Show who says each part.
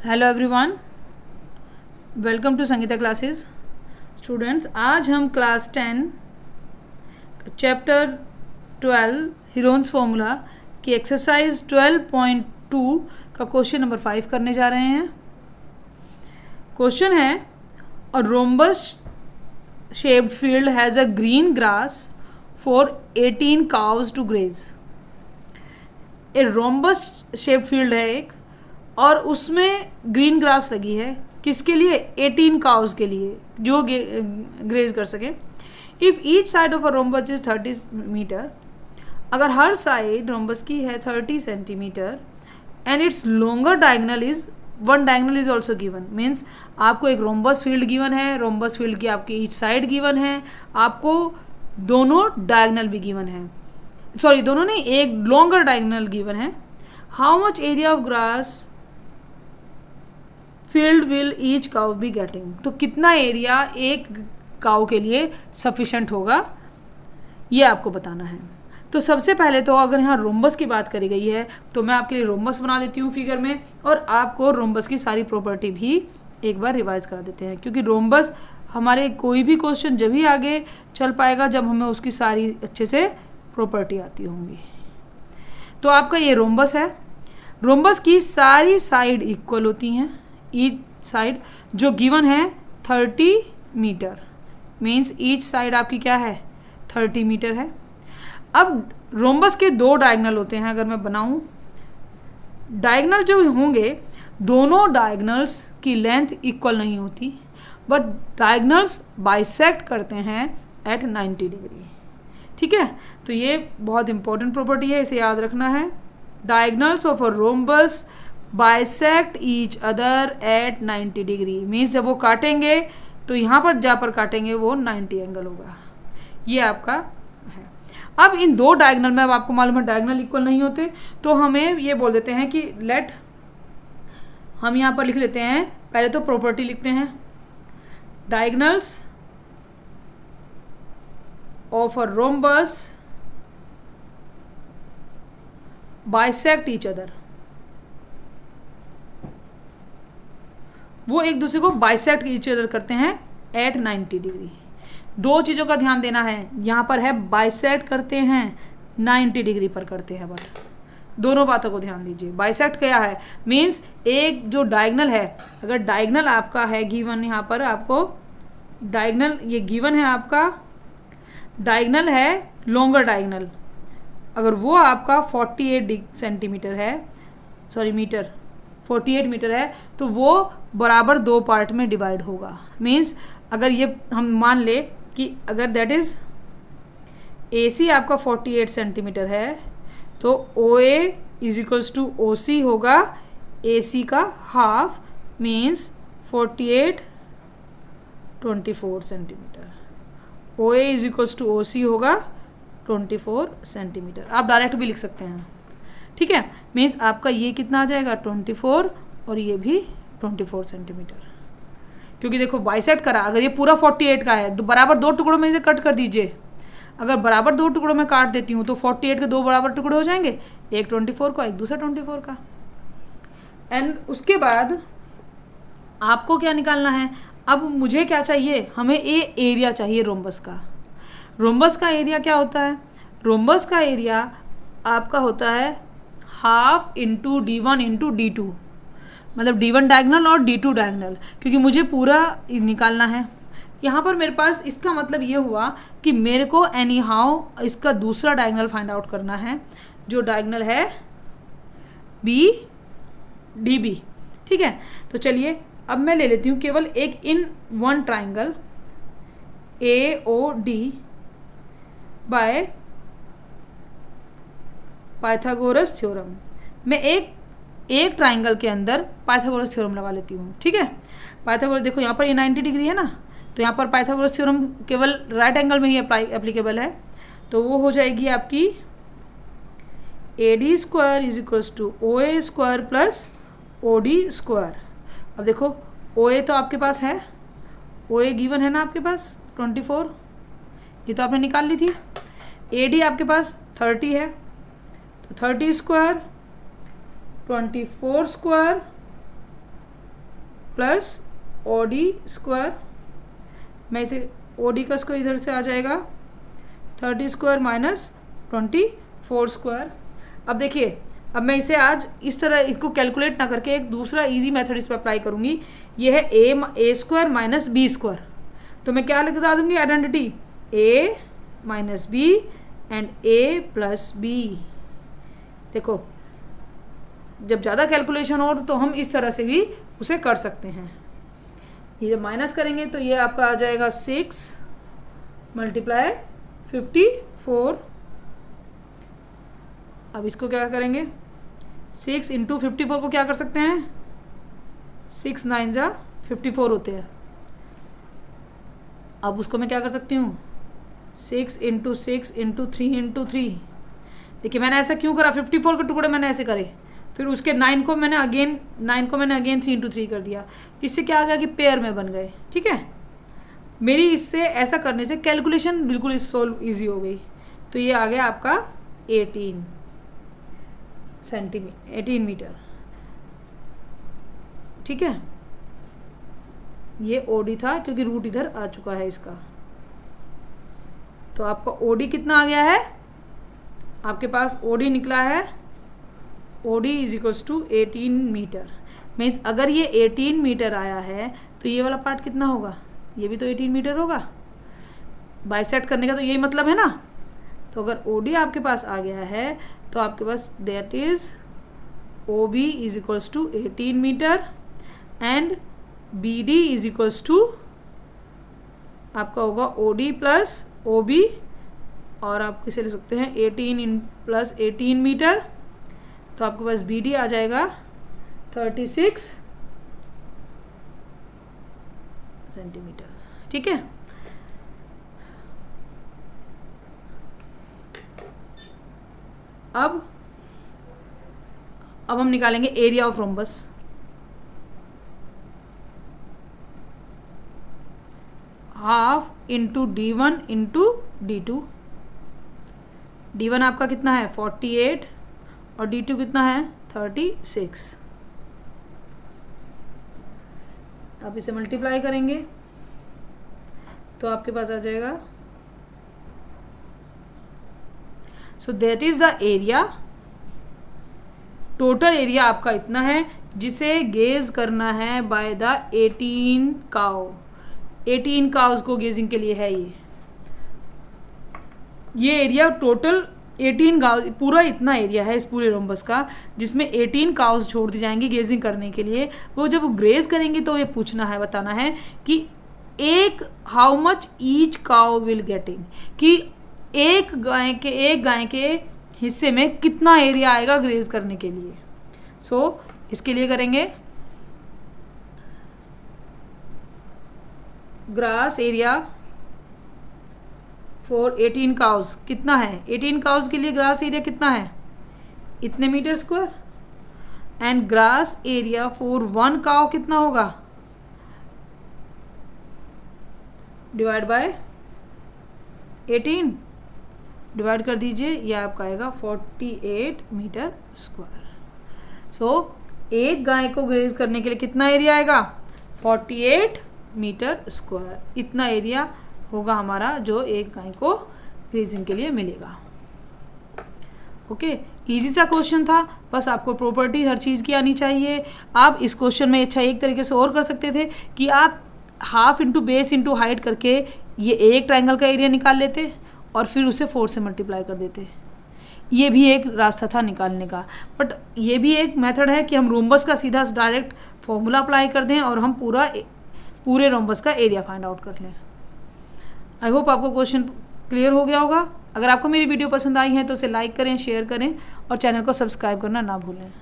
Speaker 1: Hello everyone, welcome to Sangeeta classes. Students, आज हम class 10 chapter 12 Heron's formula की exercise 12.2 का क्वेश्चन नंबर 5 करने जा रहे हैं। क्वेश्चन है, a rhombus shaped field has a green grass for 18 cows to graze. A rhombus shaped field है एक, और उसमें ग्रीन ग्रास लगी है। किसके लिए? 18 काउज के लिए, जो ग्रेज कर सके। If each side of a rhombus is 30 meter, अगर हर साइड रोम्बस की है 30 centimeter, and its longer diagonal is 1 diagonal is also given. Means आपको एक रोम्बस फील्ड गिवन है, रोम्बस फील्ड की आपकी ईच साइड गिवन है, आपको दोनों डायगनल भी गिवन है, सॉरी दोनों नहीं, एक लॉन्गर डायगनल गिवन है। How much area of grass field will each cow be getting. तो कितना एरिया एक काउ के लिए सफिशेंट होगा, ये आपको बताना है। तो सबसे पहले तो अगर यहाँ रोम्बस की बात करी गई है तो मैं आपके लिए रोम्बस बना देती हूँ फिगर में, और आपको रोम्बस की सारी प्रॉपर्टी भी एक बार रिवाइज करा देते हैं, क्योंकि रोम्बस हमारे कोई भी क्वेश्चन जब ही आगे चल पाएगा जब हमें उसकी सारी अच्छे से प्रॉपर्टी आती होंगी। तो आपका ये रोम्बस है। रोम्बस की सारी साइड इक्वल होती हैं। ईच साइड जो गिवन है 30 मीटर, मीन्स ईच साइड आपकी क्या है? 30 मीटर है। अब रोम्बस के 2 डायगनल होते हैं। अगर मैं बनाऊं, डायगनल जो होंगे, दोनों डायगनल्स की लेंथ इक्वल नहीं होती, बट डायगनल्स बाइसेक्ट करते हैं एट 90 डिग्री। ठीक है, तो ये बहुत इंपॉर्टेंट प्रॉपर्टी है, इसे याद रखना है। Diagonals of a rhombus bisect each other at 90 degree, means जब वो काटेंगे तो यहाँ पर जहाँ पर काटेंगे वो 90 एंगल होगा। ये आपका है। अब इन 2 डायगनल में, अब आपको मालूम है डायगनल इक्वल नहीं होते, तो हमें ये बोल देते हैं कि लेट, हम यहाँ पर लिख लेते हैं, पहले तो प्रॉपर्टी लिखते हैं, diagonals of a rhombus bisect each other. वो एक दूसरे को बाइसेक्ट ईच अदर करते हैं एट 90 डिग्री। 2 चीज़ों का ध्यान देना है, यहाँ पर है बाइसेक्ट करते हैं, 90 डिग्री पर करते हैं, बट दोनों बातों को ध्यान दीजिए। बाइसेक्ट क्या है? मीन्स एक जो डायगनल है, अगर डायगनल आपका है गिवन, यहाँ पर आपको डायगनल ये गिवन है, आपका डायगनल है लॉन्गर डायगनल, अगर वो आपका 48 सेंटीमीटर है, सॉरी मीटर, 48 मीटर है, तो वो बराबर 2 पार्ट में डिवाइड होगा। मीन्स अगर ये हम मान ले कि अगर दैट इज AC आपका 48 सेंटीमीटर है, तो OA is equals to OC होगा AC का half, means 48 24 centimeter. OA is equals to OC होगा 24 सेंटीमीटर। आप डायरेक्ट भी लिख सकते हैं, ठीक है। मीन्स आपका ये कितना आ जाएगा? 24, और ये भी 24 सेंटीमीटर। क्योंकि देखो बाइसेक्ट करा, अगर ये पूरा 48 का है तो बराबर 2 टुकड़ों में इसे कट कर दीजिए। अगर बराबर 2 टुकड़ों में काट देती हूँ तो 48 के 2 बराबर टुकड़े हो जाएंगे, एक 24 का, एक दूसरा 24 का। एंड उसके बाद आपको क्या निकालना है? अब मुझे क्या चाहिए? हमें ये एरिया चाहिए रोम्बस का। रोम्बस का एरिया क्या होता है? रोम्बस का एरिया आपका होता है half into D1 into D2, मतलब D1 डायगनल और D2 डायगनल, क्योंकि मुझे पूरा निकालना है। यहाँ पर मेरे पास इसका मतलब ये हुआ कि मेरे को एनी हाउ इसका दूसरा डायगनल फाइंड आउट करना है, जो डायगनल है DB। ठीक है, तो चलिए अब मैं ले लेती हूँ केवल एक in one triangle AOD by Pythagoras theorem. मैं एक ट्राइंगल के अंदर पाइथागोरस थ्योरम लगा लेती हूँ। ठीक है, पाइथागोरस देखो यहाँ पर ये 90 डिग्री है ना, तो यहाँ पर पाइथागोरस थ्योरम केवल राइट एंगल में ही एप्लीकेबल है, तो वो हो जाएगी आपकी AD square is equals to OA square plus OD square. अब देखो OA तो आपके पास है, OA गिवन है ना आपके पास 24, ये तो आपने निकाल ली थी। AD आपके पास 30 है, तो 30 square 24 square plus O D square, मैं इसे ओ डी का स्क्वायर इधर से आ जाएगा 30 स्क्वायर माइनस 24 स्क्वायर। अब देखिए, अब मैं इसे आज इस तरह इसको कैलकुलेट ना करके एक दूसरा इजी मेथड इस पर अप्लाई करूँगी। ये है A square minus B square. तो मैं क्या बता दूँगी identity, A minus B and A plus B. देखो, जब ज़्यादा कैलकुलेशन हो तो हम इस तरह से भी उसे कर सकते हैं। ये जब माइनस करेंगे तो ये आपका आ जाएगा 6 मल्टीप्लाई 54। अब इसको क्या करेंगे, 6 इंटू 54 को क्या कर सकते हैं, 6 9 जा 54 होते हैं। अब उसको मैं क्या कर सकती हूँ, 6 इंटू 6 इंटू 3 इंटू 3। देखिए मैंने ऐसा क्यों करा, 54 के टुकड़े मैंने ऐसे करे, फिर उसके 9 को मैंने अगेन 3 इंटू 3 कर दिया। इससे क्या आ गया कि पेयर में बन गए। ठीक है, मेरी इससे ऐसा करने से कैलकुलेशन बिल्कुल सोल्व ईजी हो गई। तो ये आ गया आपका 18 मीटर। ठीक है, ये ओडी था क्योंकि रूट इधर आ चुका है इसका। तो आपका ओडी कितना आ गया है, आपके पास ओडी निकला है, OD is equals to 18 metre. Means अगर ये 18 मीटर आया है तो ये वाला पार्ट कितना होगा, ये भी तो 18 मीटर होगा। बाइसेक्ट करने का तो यही मतलब है ना। तो अगर ओडी आपके पास आ गया है तो आपके पास that is O B is equals to 18 meter and B D is equals to आपका होगा O D plus O B, और आप इसे ले सकते हैं 18 प्लस 18 मीटर। तो आपके पास बी डी आ जाएगा 36 सेंटीमीटर। ठीक है, अब हम निकालेंगे area of rhombus. Half into D1 into D2। D1 आपका कितना है 48 और D2 कितना है 36। आप इसे मल्टीप्लाई करेंगे तो आपके पास आ जाएगा, so that is the area. Total area आपका इतना है जिसे गेज करना है बाय द 18 काउ। 18 काउज को गेजिंग के लिए है ये एरिया टोटल 18 काउज, पूरा इतना एरिया है इस पूरे रोम्बस का जिसमें 18 काउज छोड़ दी जाएंगी गेजिंग करने के लिए। वो जब ग्रेज करेंगे तो ये पूछना है, बताना है कि एक how much each cow will getting, कि एक गाय के हिस्से में कितना एरिया आएगा ग्रेज करने के लिए। सो इसके लिए करेंगे ग्रास एरिया फॉर 18 काउज कितना है, 18 काउज के लिए ग्रास एरिया कितना है, इतने metre square. And grass area for 1 cow कितना होगा, डिवाइड बाय 18, डिवाइड कर दीजिए, ये आपका आएगा 48 मीटर स्क्वायर। सो एक गाय को ग्रेज करने के लिए कितना एरिया आएगा, 48 मीटर स्क्वायर। इतना एरिया होगा हमारा जो एक गाय को ग्रेजिंग के लिए मिलेगा। ओके, इजी सा क्वेश्चन था, बस आपको प्रॉपर्टी हर चीज़ की आनी चाहिए। आप इस क्वेश्चन में अच्छा एक तरीके से और कर सकते थे कि आप half into base into height करके ये एक ट्राइंगल का एरिया निकाल लेते और फिर उसे 4 से मल्टीप्लाई कर देते। ये भी एक रास्ता था निकालने का, बट ये भी एक मेथड है कि हम रोम्बस का सीधा डायरेक्ट फॉर्मूला अप्लाई कर दें और हम पूरे रोम्बस का एरिया फाइंड आउट कर लें। आई होप आपको क्वेश्चन क्लियर हो गया होगा। अगर आपको मेरी वीडियो पसंद आई है तो उसे लाइक करें, शेयर करें और चैनल को सब्सक्राइब करना ना भूलें।